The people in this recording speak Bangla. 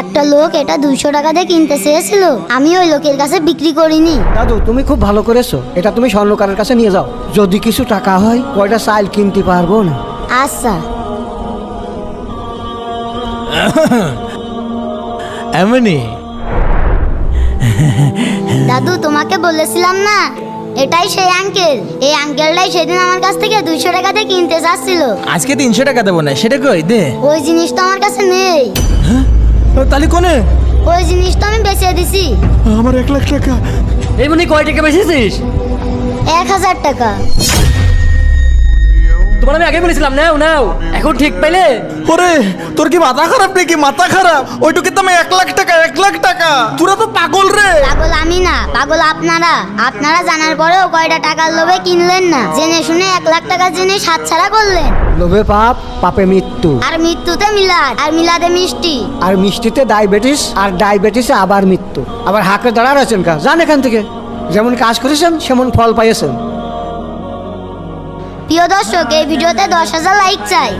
একটা লোক এটা 200 টাকা দিয়ে কিনতে চেয়েছিল, আমি ওই লোকের কাছে বিক্রি করিনি। দাদু তুমি খুব ভালো করেছো, এটা তুমি স্বর্ণকারের কাছে নিয়ে যাও, যদি কিছু টাকা হয় কয়টা চাল কিনতে পারবো না। আচ্ছা। এমনি দাদু তোমাকে বলেছিলাম না, এটাই সেই আঙ্কেল। এই আঙ্কেলটাই সেদিন আমার কাছ থেকে 200 টাকা দিয়ে কিনতে চাচ্ছিল। আজকে 300 টাকা দেবো না, সেটা কই দে। ওই জিনিস তো আমার কাছে নেই। তাহলে কোনে? ওই জিনিস তো আমি বেচে দিছি। আমার 1 লাখ টাকা। এই মনি কয় টাকা বেচেছিস? 1000 টাকা। তোমার আমি আগে বলেছিলাম নাও নাও, এখন ঠিক পাইলে? ওরে তোর কি মাথা খারাপ নাকি? মাথা খারাপ? ওইটুকু তো আমি 1 লাখ টাকা, 1 লাখ টাকা। তোরা তো পাগল রে। পাগল আমি না, পাগল আপনারা। আপনারা জানার পরেও কয়টা টাকার লোভে কিনলেন না, জেনে শুনে 1 লাখ টাকার জিনিস হাতছাড়া করলেন। লোভে পাপ, পাপে মৃত্যু, আর মৃত্যুতে মিলাদ, আর মিলাদে মিষ্টি। আর মিষ্টিতে ডায়াবেটিস, আর ডায়াবেটিসে আবার মৃত্যু। আবার হাঁকে দাঁড়া রয়েছেন কা? যান এখান থেকে। যেমন কাজ করেছেন সেমন ফল পাইয়েছেন। প্রিয় দর্শক, এই ভিডিওতে 10,000 লাইক চাই।